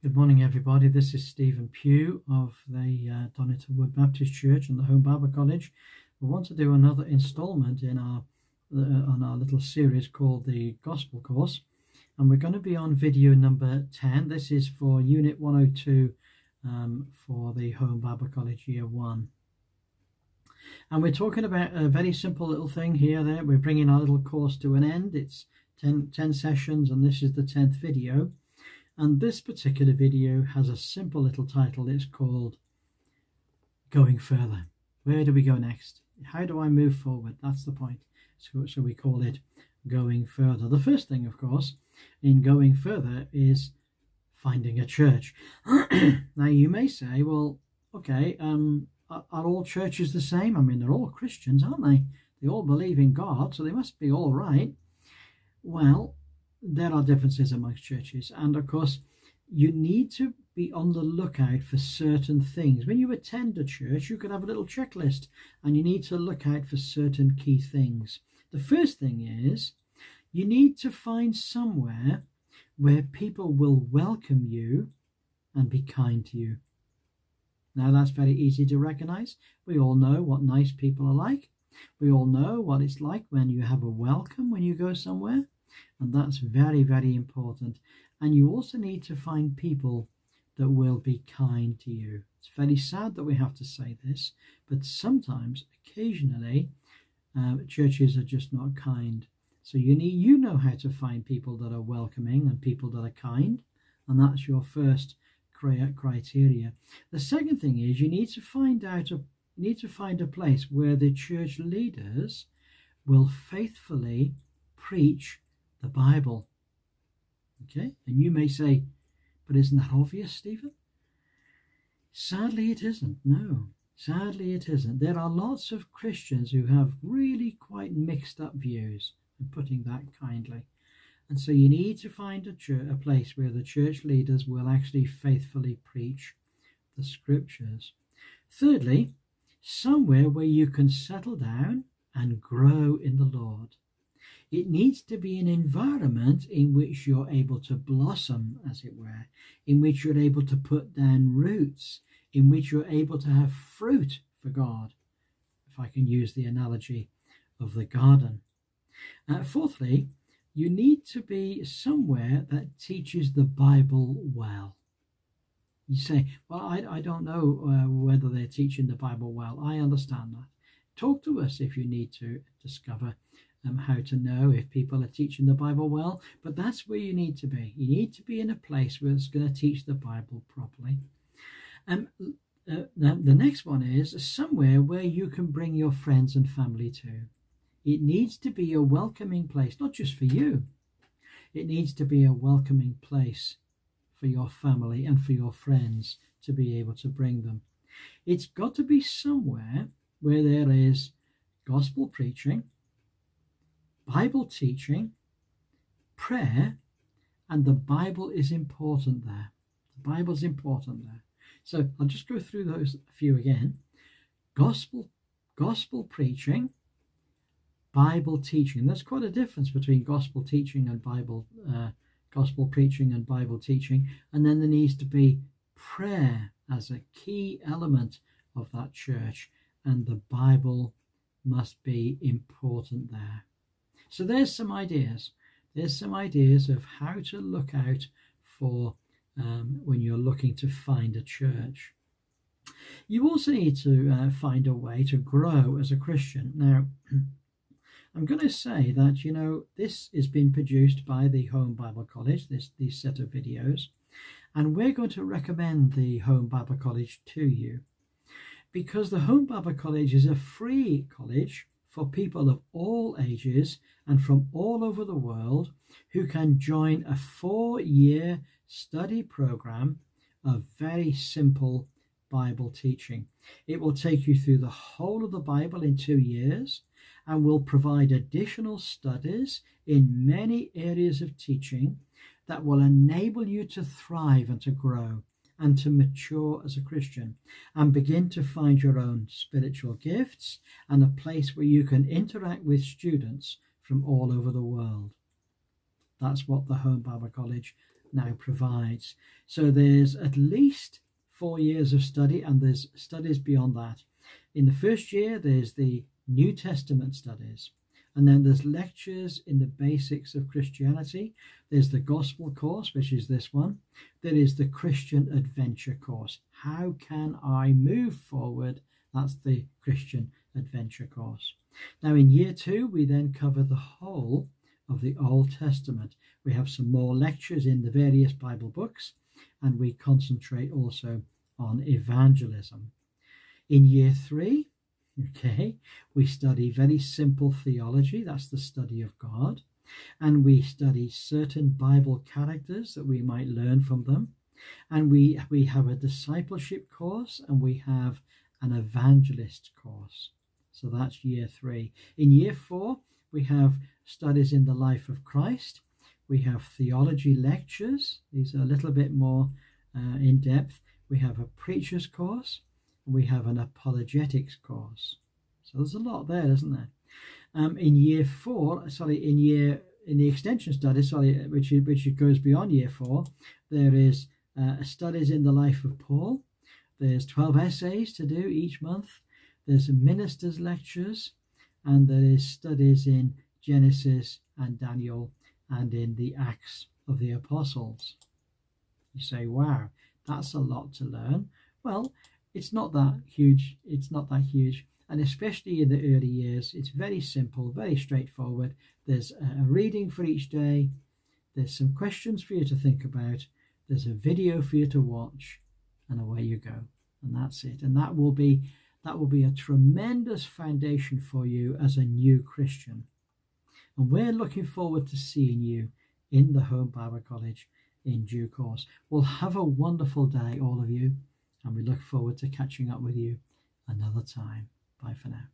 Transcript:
Good morning, everybody. This is Stephen Pugh of the Donington Wood Baptist Church and the Home Bible College. We want to do another instalment in on our little series called the Gospel Course, and we're going to be on video number 10. This is for Unit 102 for the Home Bible College Year 1. And we're talking about a very simple little thing here. We're bringing our little course to an end. It's 10 sessions, and this is the 10th video. And this particular video has a simple little title. It's called Going Further. Where do we go next? How do I move forward? That's the point. So we call it Going Further. The first thing, of course, in going further is finding a church. Now, you may say, well, okay, are all churches the same? I mean, they're all Christians, aren't they? They all believe in God, so they must be all right. Well, there are differences amongst churches, and of course you need to be on the lookout for certain things. When you attend a church, you could have a little checklist, and you need to look out for certain key things. The first thing is you need to find somewhere where people will welcome you and be kind to you. Now, that's very easy to recognize. We all know what nice people are like. We all know what it's like when you have a welcome when you go somewhere. And that's very, very important. And you also need to find people that will be kind to you. It's very sad that we have to say this, but sometimes, occasionally, churches are just not kind. So you know how to find people that are welcoming and people that are kind, and that's your first criteria. The second thing is you need to find a place where the church leaders will faithfully preach the Bible. Okay, and you may say, but isn't that obvious, Stephen? Sadly, it isn't. No, sadly, it isn't. There are lots of Christians who have really quite mixed up views, and putting that kindly. And so you need to find a place where the church leaders will actually faithfully preach the scriptures. Thirdly, somewhere where you can settle down and grow in the Lord. It needs to be an environment in which you're able to blossom, as it were, in which you're able to put down roots, in which you're able to have fruit for God, if I can use the analogy of the garden. Fourthly, you need to be somewhere that teaches the Bible well. You say, well, I don't know whether they're teaching the Bible well. I understand that. Talk to us if you need to discover how to know if people are teaching the Bible well, but that's where you need to be. You need to be in a place where it's going to teach the Bible properly. The next one is somewhere where you can bring your friends and family to. It needs to be a welcoming place, not just for you. It needs to be a welcoming place for your family and for your friends to be able to bring them. It's got to be somewhere where there is gospel preaching, Bible teaching, prayer, and the Bible is important there. The Bible's important there. So I'll just go through those a few again. Gospel preaching, Bible teaching. There's quite a difference between gospel teaching and gospel preaching and Bible teaching. And then there needs to be prayer as a key element of that church, and the Bible must be important there. So there's some ideas. There's some ideas of how to look out for when you're looking to find a church. You also need to find a way to grow as a Christian. Now, I'm going to say that, this has been produced by the Home Bible College, these set of videos, and we're going to recommend the Home Bible College to you because the Home Bible College is a free college for people of all ages and from all over the world who can join a 4-year study program of very simple Bible teaching. It will take you through the whole of the Bible in 2 years and will provide additional studies in many areas of teaching that will enable you to thrive and to grow and to mature as a Christian and begin to find your own spiritual gifts and a place where you can interact with students from all over the world. That's what the Home Bible College now provides. So there's at least 4 years of study, and there's studies beyond that. In the first year, there's the New Testament studies. And then there's lectures in the basics of Christianity. There's the gospel course, which is this one. There is the Christian adventure course. How can I move forward? That's the Christian adventure course. Now in year 2, we then cover the whole of the Old Testament. We have some more lectures in the various Bible books, and we concentrate also on evangelism. In year 3, we study very simple theology, that's the study of God, and we study certain Bible characters that we might learn from them, and we have a discipleship course, and we have an evangelist course. So that's year 3. In year 4, we have studies in the life of Christ. We have theology lectures. These are a little bit more in depth. We have a preacher's course. We have an apologetics course. So there's a lot there, isn't there? In year 4, in the extension studies, which goes beyond year 4, there is studies in the life of Paul. There's 12 essays to do each month. There's ministers' lectures, and there is studies in Genesis and Daniel and in the Acts of the Apostles. You say, wow, that's a lot to learn. Well, it's not that huge. It's not that huge. And especially in the early years, it's very simple, very straightforward. There's a reading for each day. There's some questions for you to think about. There's a video for you to watch, and away you go. And that's it. And that will be a tremendous foundation for you as a new Christian. And we're looking forward to seeing you in the Home Bible College in due course. Well, have a wonderful day, all of you. And we look forward to catching up with you another time. Bye for now.